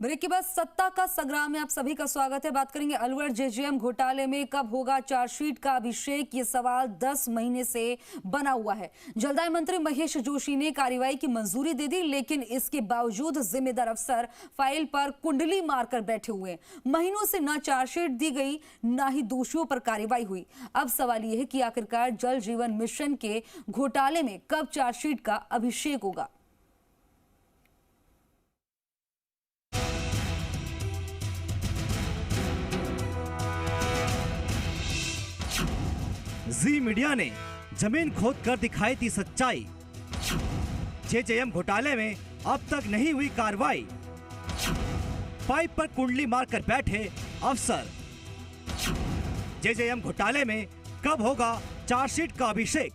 Break के बाद सत्ता का संग्राम में आप सभी का स्वागत है। बात करेंगे अलवर जेजेएम घोटाले में कब होगा चार्जशीट का अभिषेक, ये सवाल 10 महीने से बना हुआ है। जलदाय मंत्री महेश जोशी ने कार्रवाई की मंजूरी दे दी, लेकिन इसके बावजूद जिम्मेदार अफसर फाइल पर कुंडली मारकर बैठे हुए हैं। महीनों से न चार्जशीट दी गई, न ही दोषियों पर कार्रवाई हुई। अब सवाल यह है कि आखिरकार जल जीवन मिशन के घोटाले में कब चार्जशीट का अभिषेक होगा। जी मीडिया ने जमीन खोद कर दिखाई थी सच्चाई। जेजेएम घोटाले में अब तक नहीं हुई कार्रवाई। पाइप पर कुंडली मारकर बैठे अफसर। जेजेएम घोटाले में कब होगा चार्जशीट का अभिषेक।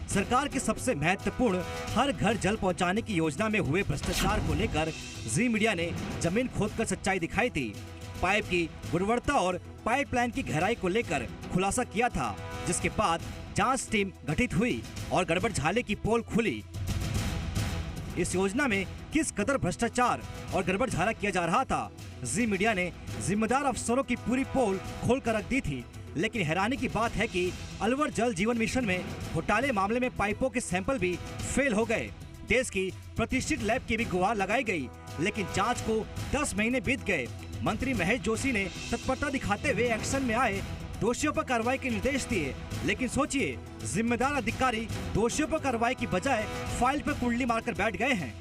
सरकार की सबसे महत्वपूर्ण हर घर जल पहुंचाने की योजना में हुए भ्रष्टाचार को लेकर जी मीडिया ने जमीन खोदकर सच्चाई दिखाई थी। पाइप की गुणवत्ता और पाइपलाइन की गहराई को लेकर खुलासा किया था, जिसके बाद जांच टीम गठित हुई और गड़बड़ झाले की पोल खुली। इस योजना में किस कदर भ्रष्टाचार और गड़बड़ झाला किया जा रहा था, जी मीडिया ने जिम्मेदार अफसरों की पूरी पोल खोल कर रख दी थी। लेकिन हैरानी की बात है कि अलवर जल जीवन मिशन में घोटाले मामले में पाइपों के सैंपल भी फेल हो गए। देश की प्रतिष्ठित लैब की भी गुहार लगाई गई, लेकिन जांच को 10 महीने बीत गए। मंत्री महेश जोशी ने तत्परता दिखाते हुए एक्शन में आए, दोषियों पर कार्रवाई के निर्देश दिए। लेकिन सोचिए, जिम्मेदार अधिकारी दोषियों पर कार्रवाई की बजाय फाइल पर कुंडली मारकर बैठ गए हैं।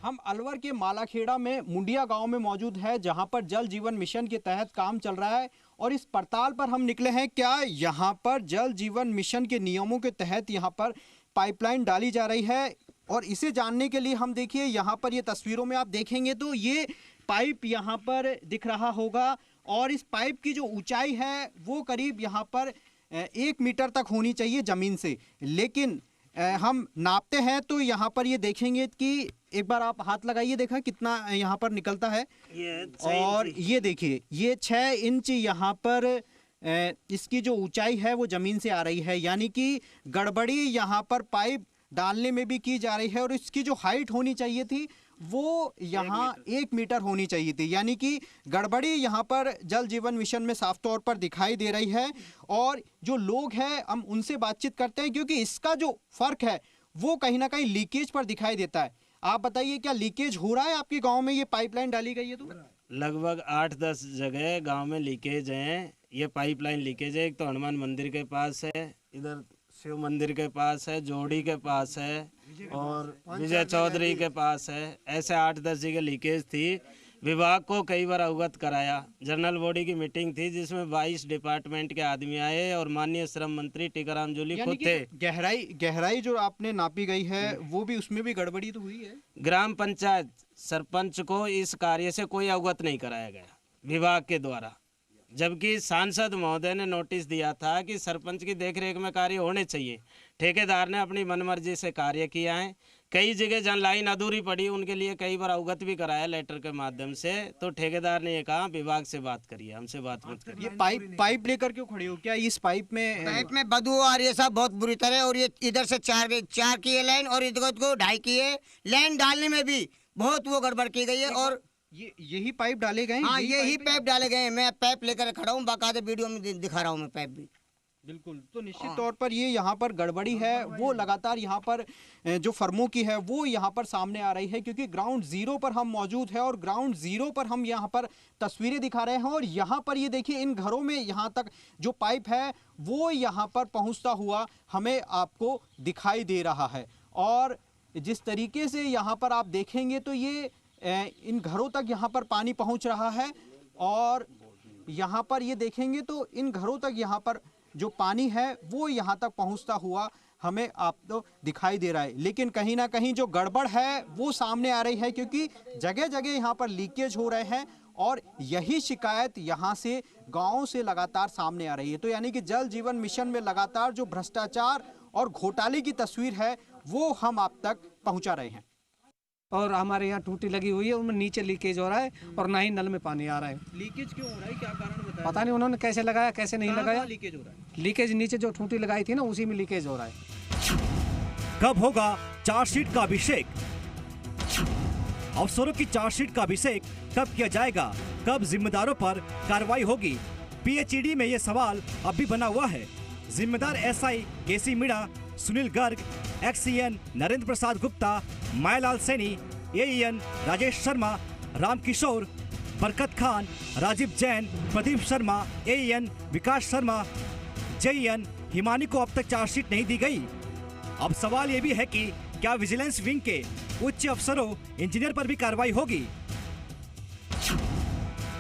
हम अलवर के मालाखेड़ा में मुंडिया गांव में मौजूद है, जहां पर जल जीवन मिशन के तहत काम चल रहा है और इस पड़ताल पर हम निकले हैं। क्या यहां पर जल जीवन मिशन के नियमों के तहत यहां पर पाइपलाइन डाली जा रही है, और इसे जानने के लिए हम देखिए यहाँ पर ये तस्वीरों में आप देखेंगे तो ये पाइप यहाँ पर दिख रहा होगा, और इस पाइप की जो ऊंचाई है वो करीब यहाँ पर 1 मीटर तक होनी चाहिए ज़मीन से। लेकिन हम नापते हैं तो यहाँ पर ये देखेंगे कि एक बार आप हाथ लगाइए, देखा कितना यहाँ पर निकलता है। और ये देखिए, ये 6 इंच यहाँ पर इसकी जो ऊंचाई है वो ज़मीन से आ रही है, यानी कि गड़बड़ी यहाँ पर पाइप डालने में भी की जा रही है। और इसकी जो हाइट होनी चाहिए थी वो यहाँ 1 मीटर होनी चाहिए थी, यानी कि गड़बड़ी यहाँ पर जल जीवन मिशन में साफ तौर पर दिखाई दे रही है। और जो लोग हैं हम उनसे बातचीत करते हैं, क्योंकि इसका जो फर्क है वो कहीं ना कहीं लीकेज पर दिखाई देता है। आप बताइए, क्या लीकेज हो रहा है आपके गाँव में? ये पाइपलाइन डाली गई है तो लगभग 8-10 जगह गांव में लीकेज है। ये पाइपलाइन लीकेज है। एक तो हनुमान मंदिर के पास है, इधर शिव मंदिर के पास है, जोड़ी के पास है और विजय चौधरी के पास है। ऐसे 8-10 जगह लीकेज थी। विभाग को कई बार अवगत कराया। जनरल बॉडी की मीटिंग थी जिसमें 22 डिपार्टमेंट के आदमी आए और माननीय श्रम मंत्री टीकाराम जूली खुद थे। गहराई जो आपने नापी गई है वो भी, उसमें भी गड़बड़ी तो हुई है। ग्राम पंचायत सरपंच को इस कार्य से कोई अवगत नहीं कराया गया विभाग के द्वारा, जबकि सांसद महोदय ने नोटिस दिया था कि सरपंच की देखरेख में कार्य होने चाहिए। ठेकेदार ने अपनी मनमर्जी से कार्य किया है। कई जगह जन लाइन अधूरी पड़ी, उनके लिए कई बार अवगत भी कराया लेटर के माध्यम से। तो ठेकेदार ने ये कहा विभाग से बात करिए, हमसे बात मत करिए। ये पाइप लेकर क्यों खड़े हो? क्या इस पाइप में बदबू आ रही है साहब, बहुत बुरी तरह। और ये इधर से 4 की है लाइन और इधर को 2.5 की है। लाइन डालने में भी बहुत वो गड़बड़ की गई है। और यही पाइप डाले गए? हाँ, यही पाइप डाले गए हैं। मैं पाइप लेकर खड़ा हूँ, बाकायदा वीडियो में दिखा रहा हूँ मैं पाइप भी। बिल्कुल। तो निश्चित तौर पर ये यहाँ पर गड़बड़ी है वो लगातार यहाँ पर जो फर्मों की है वो यहाँ पर सामने आ रही है, क्योंकि ग्राउंड जीरो पर हम मौजूद है और ग्राउंड जीरो पर हम यहाँ पर तस्वीरें दिखा रहे हैं। और यहाँ पर ये देखिए, इन घरों में यहाँ तक जो पाइप है वो यहाँ पर पहुँचता हुआ हमें आपको दिखाई दे रहा है। और जिस तरीके से यहाँ पर आप देखेंगे तो ये इन घरों तक यहाँ पर पानी पहुँच रहा है। और यहाँ पर ये देखेंगे तो इन घरों तक यहाँ पर जो पानी है वो यहाँ तक पहुँचता हुआ हमें आपको दिखाई दे रहा है। लेकिन कहीं ना कहीं जो गड़बड़ है वो सामने आ रही है, क्योंकि जगह जगह यहाँ पर लीकेज हो रहे हैं और यही शिकायत यहाँ से गाँव से लगातार सामने आ रही है। तो यानी कि जल जीवन मिशन में लगातार जो भ्रष्टाचार और घोटाले की तस्वीर है वो हम आप तक पहुँचा रहे हैं। और हमारे यहाँ टूटी लगी हुई है, उनमें नीचे लीकेज हो रहा है और ना ही नल में पानी आ रहा है। लीकेज क्यों हो रहा है, क्या कारण बताया? पता नहीं उन्होंने कैसे लगाया, कैसे नहीं लगाया। लीकेज हो रहा है? लीकेज नीचे जो टूटी लगाई थी ना, उसी में लीकेज हो रहा है। कब होगा चार्जशीट का अभिषेक? अफसरों की चार्जशीट का अभिषेक कब किया जाएगा, कब जिम्मेदारों पर कार्रवाई होगी? पीएचईडी में ये सवाल अब भी बना हुआ है। जिम्मेदार एसआई केसी मीणा, सुनील गर्ग, एक्सईएन नरेंद्र प्रसाद गुप्ता, मायालाल सैनी, एईएन राजेश शर्मा, रामकिशोर, बरकत खान, राजीव जैन, प्रदीप शर्मा, एईएन विकास शर्मा, जेईएन हिमानी को अब तक चार्जशीट नहीं दी गई। अब सवाल ये भी है कि क्या विजिलेंस विंग के उच्च अफसरों, इंजीनियर पर भी कार्रवाई होगी?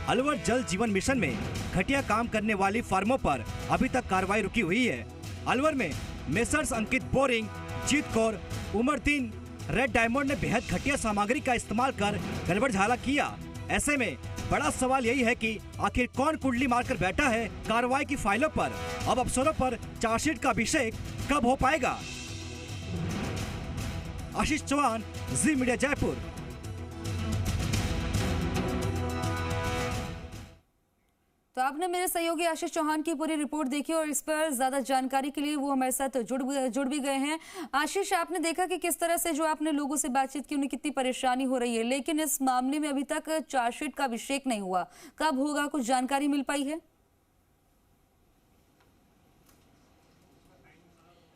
अलवर जल जीवन मिशन में घटिया काम करने वाली फर्मों पर अभी तक कार्रवाई रुकी हुई है। अलवर में मेसर्स अंकित बोरिंग, जीत कौर, उमरदीन, रेड डायमंड ने बेहद घटिया सामग्री का इस्तेमाल कर गड़बड़झाला किया। ऐसे में बड़ा सवाल यही है कि आखिर कौन कुंडली मारकर बैठा है कार्रवाई की फाइलों पर? अब अफसरों पर चार्जशीट का अभिषेक कब हो पाएगा? आशीष चौहान, जी मीडिया जयपुर। तो आपने मेरे सहयोगी आशीष चौहान की पूरी रिपोर्ट देखी और इस पर ज्यादा जानकारी के लिए वो हमारे साथ जुड़ भी गए हैं। आशीष, आपने देखा कि किस तरह से जो आपने लोगों से बातचीत की, उन्हें कितनी परेशानी हो रही है, लेकिन इस मामले में अभी तक चार्जशीट का अभिषेक नहीं हुआ। कब होगा, कुछ जानकारी मिल पाई है?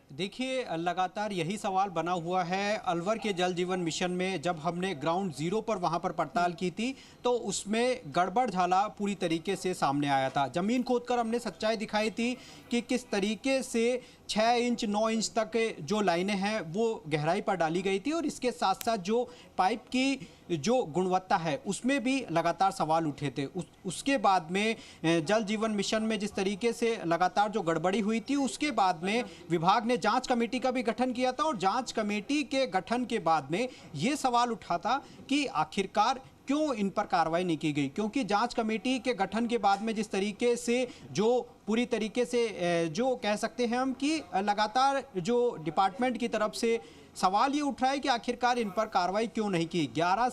देखिए, लगातार यही सवाल बना हुआ है। अलवर के जल जीवन मिशन में जब हमने ग्राउंड जीरो पर वहां पर पड़ताल की थी तो उसमें गड़बड़ झाला पूरी तरीके से सामने आया था। जमीन खोदकर हमने सच्चाई दिखाई थी कि किस तरीके से 6 इंच 9 इंच तक जो लाइनें हैं वो गहराई पर डाली गई थी और इसके साथ साथ जो पाइप की जो गुणवत्ता है उसमें भी लगातार सवाल उठे थे। उसके बाद में जल जीवन मिशन में जिस तरीके से लगातार जो गड़बड़ी हुई थी, उसके बाद में विभाग ने जांच कमेटी का भी गठन किया था और जांच कमेटी के गठन के बाद में ये सवाल उठा था कि आखिरकार क्यों इन पर कार्रवाई नहीं की गई, क्योंकि जांच कमेटी के गठन के बाद में जिस तरीके से जो पूरी तरीके से जो कह सकते हैं हम कि लगातार जो डिपार्टमेंट की तरफ से सवाल ये उठ रहा है कि आखिरकार इन पर कार्रवाई क्यों नहीं की। 11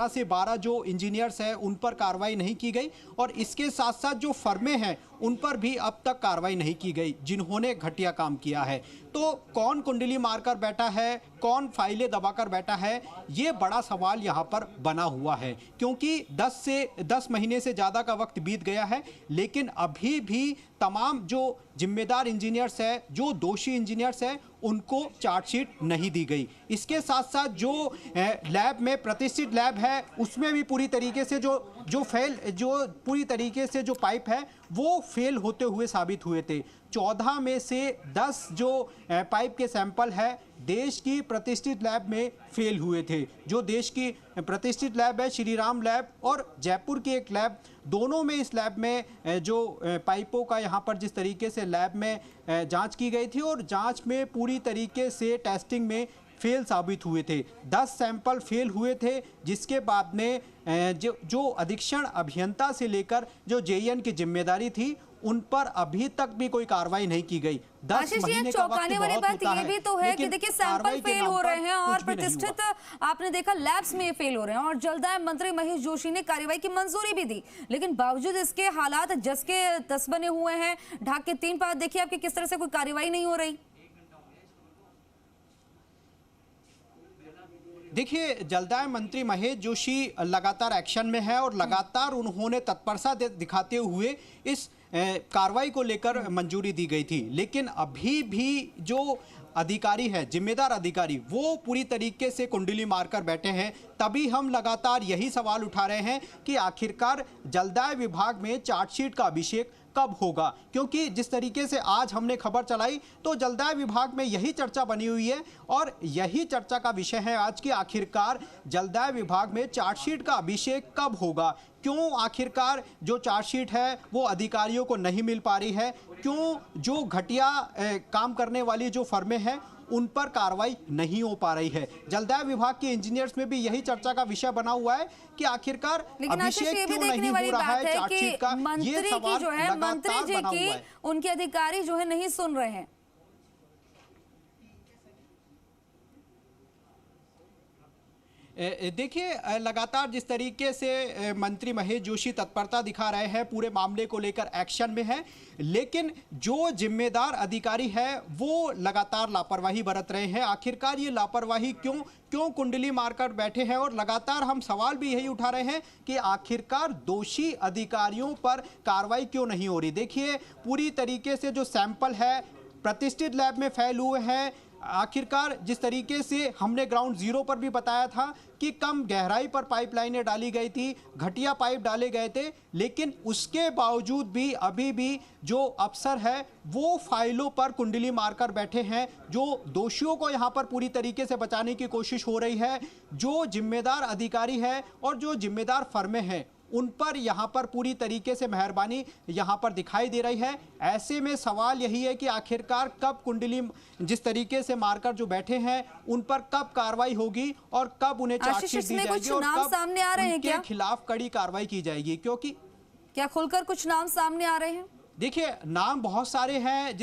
से 12 जो इंजीनियर्स हैं उन पर कार्रवाई नहीं की गई और इसके साथ साथ जो फर्में हैं उन पर भी अब तक कार्रवाई नहीं की गई जिन्होंने घटिया काम किया है। तो कौन कुंडली मारकर बैठा है, कौन फाइलें दबाकर बैठा है, ये बड़ा सवाल यहाँ पर बना हुआ है, क्योंकि 10 महीने से ज़्यादा का वक्त बीत गया है लेकिन अभी भी तमाम जो जिम्मेदार इंजीनियर्स हैं, जो दोषी इंजीनियर्स हैं, उनको चार्जशीट नहीं दी गई। इसके साथ साथ जो लैब में प्रतिष्ठित लैब है उसमें भी पूरी तरीके से जो पूरी तरीके से जो पाइप है वो फेल होते हुए साबित हुए थे। 14 में से 10 जो पाइप के सैंपल है देश की प्रतिष्ठित लैब में फेल हुए थे। जो देश की प्रतिष्ठित लैब है श्री राम लैब और जयपुर की एक लैब, दोनों में इस लैब में जो पाइपों का यहाँ पर जिस तरीके से लैब में जांच की गई थी और जांच में पूरी तरीके से टेस्टिंग में फेल साबित हुए थे। 10 सैंपल फेल हुए थे जिसके बाद में जो अधीक्षण अभियंता से लेकर जो जेईएन की जिम्मेदारी थी उन पर अभी तक भी कोई कार्रवाई नहीं की गई। 10 महीने का वक्त वाली बहुत बात होता ये भी तो है कि देखिए सैंपल फेल हो रहे हैं और प्रतिष्ठित आपने देखा लैब्स में फेल हो रहे हैं और जलदाय मंत्री महेश जोशी ने कार्रवाई की मंजूरी भी दी, लेकिन बावजूद इसके हालात जस के तस बने हुए हैं। ढाक के 3 पात देखिए आपकी किस तरह से कोई कार्रवाई नहीं हो रही। देखिए, जलदाय मंत्री महेश जोशी लगातार एक्शन में है और लगातार उन्होंने तत्परता दिखाते हुए इस कार्रवाई को लेकर मंजूरी दी गई थी, लेकिन अभी भी जो अधिकारी है, जिम्मेदार अधिकारी, वो पूरी तरीके से कुंडली मारकर बैठे हैं। तभी हम लगातार यही सवाल उठा रहे हैं कि आखिरकार जलदाय विभाग में चार्जशीट का अभिषेक कब होगा, क्योंकि जिस तरीके से आज हमने खबर चलाई तो जलदाय विभाग में यही चर्चा बनी हुई है और यही चर्चा का विषय है आज की आखिरकार जलदाय विभाग में चार्जशीट का अभिषेक कब होगा। क्यों आखिरकार जो चार्जशीट है वो अधिकारियों को नहीं मिल पा रही है, क्यों जो घटिया काम करने वाली जो फर्में हैं उन पर कार्रवाई नहीं हो पा रही है। जलदाय विभाग के इंजीनियर्स में भी यही चर्चा का विषय बना हुआ है कि आखिरकार अभिषेक क्यों नहीं हो रहा है चार्जशीट का। ये सवाल जो है मंत्री जी की उनके अधिकारी जो है नहीं सुन रहे हैं। देखिए, लगातार जिस तरीके से मंत्री महेश जोशी तत्परता दिखा रहे हैं, पूरे मामले को लेकर एक्शन में है, लेकिन जो जिम्मेदार अधिकारी है वो लगातार लापरवाही बरत रहे हैं। आखिरकार ये लापरवाही क्यों कुंडली मारकर बैठे हैं? और लगातार हम सवाल भी यही उठा रहे हैं कि आखिरकार दोषी अधिकारियों पर कार्रवाई क्यों नहीं हो रही। देखिए, पूरी तरीके से जो सैंपल है प्रतिष्ठित लैब में फैल हुए हैं। आखिरकार जिस तरीके से हमने ग्राउंड जीरो पर भी बताया था कि कम गहराई पर पाइपलाइनें डाली गई थी, घटिया पाइप डाले गए थे, लेकिन उसके बावजूद भी अभी भी जो अफसर है वो फाइलों पर कुंडली मारकर बैठे हैं। जो दोषियों को यहां पर पूरी तरीके से बचाने की कोशिश हो रही है, जो जिम्मेदार अधिकारी है और जो जिम्मेदार फर्में हैं, उन पर यहाँ पर पूरी तरीके से मेहरबानी यहाँ पर दिखाई दे रही है। ऐसे में सवाल यही है कि आखिरकार कब कुंडली जिस तरीके से मारकर जो बैठे हैं उन पर कब कार्रवाई होगी और कब उन्हें चार्जशीट दी जाएगी और कब सामने आ रहे हैं उनके खिलाफ कड़ी कार्रवाई की जाएगी। क्योंकि क्या खुलकर कुछ नाम सामने आ रहे हैं? देखिए, नाम बहुत सारे हैं।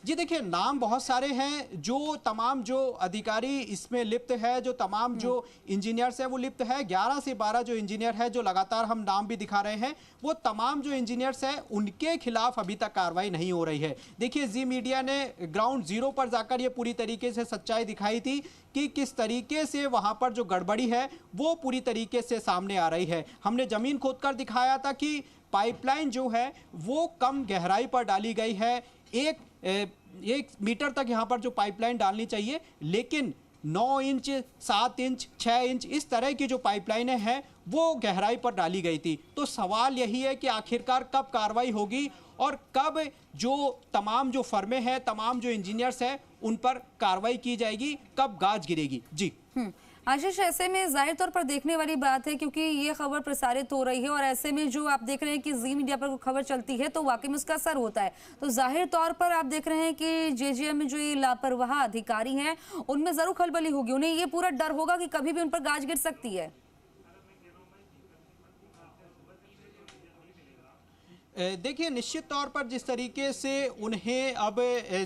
देखिए, नाम बहुत सारे हैं। जो तमाम जो अधिकारी इसमें लिप्त है, जो तमाम जो इंजीनियर्स है वो लिप्त है। 11 से 12 जो इंजीनियर है, जो लगातार हम नाम भी दिखा रहे हैं, वो तमाम जो इंजीनियर्स हैं उनके खिलाफ अभी तक कार्रवाई नहीं हो रही है। देखिए, जी मीडिया ने ग्राउंड जीरो पर जाकर ये पूरी तरीके से सच्चाई दिखाई थी कि किस तरीके से वहां पर जो गड़बड़ी है वो पूरी तरीके से सामने आ रही है। हमने जमीन खोदकर दिखाया था कि पाइपलाइन जो है वो कम गहराई पर डाली गई है। एक मीटर तक यहाँ पर जो पाइपलाइन डालनी चाहिए, लेकिन 9 इंच, 7 इंच, 6 इंच इस तरह की जो पाइपलाइनें हैं वो गहराई पर डाली गई थी। तो सवाल यही है कि आखिरकार कब कार्रवाई होगी और कब जो तमाम जो फर्में हैं, तमाम जो इंजीनियर्स हैं, उन पर कार्रवाई की जाएगी, कब गाज गिरेगी। जी आशीष, ऐसे में जाहिर तौर पर देखने वाली बात है क्योंकि ये खबर प्रसारित हो रही है और ऐसे में जो आप देख रहे हैं कि जी मीडिया पर खबर चलती है तो वाकई में उसका असर होता है। तो जाहिर तौर पर आप देख रहे हैं कि जेजीएम में जो ये लापरवाह अधिकारी हैं उनमें जरूर खलबली होगी। उन्हें ये पूरा डर होगा कि कभी भी उन पर गाज गिर सकती है। देखिए, निश्चित तौर पर जिस तरीके से उन्हें अब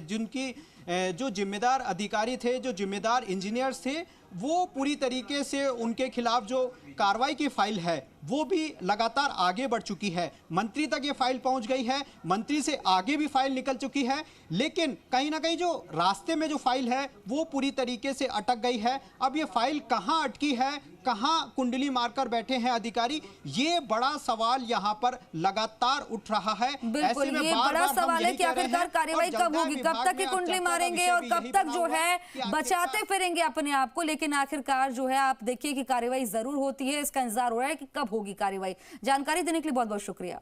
जिनकी जो जिम्मेदार अधिकारी थे, जो जिम्मेदार इंजीनियर्स थे, वो पूरी तरीके से उनके खिलाफ जो कार्रवाई की फाइल है वो भी लगातार आगे बढ़ चुकी है। मंत्री तक ये फाइल पहुंच गई है, मंत्री से आगे भी फाइल निकल चुकी है, लेकिन कहीं ना कहीं जो रास्ते में जो फाइल है वो पूरी तरीके से अटक गई है। अब ये फाइल कहां अटकी है, कहां कुंडली मारकर बैठे हैं अधिकारी, ये बड़ा सवाल यहां पर लगातार उठ रहा है। बिल्कुल, ये बड़ा सवाल है कि आखिरकार कार्रवाई कब होगी, कब तक ये कुंडली मारेंगे और कब तक जो है बचाते फिरेंगे अपने आप को। लेकिन आखिरकार जो है आप देखिए कि कार्रवाई जरूर होती है। इसका इंतजार हो रहा है कि कब होगी कार्रवाई। जानकारी देने के लिए बहुत बहुत शुक्रिया।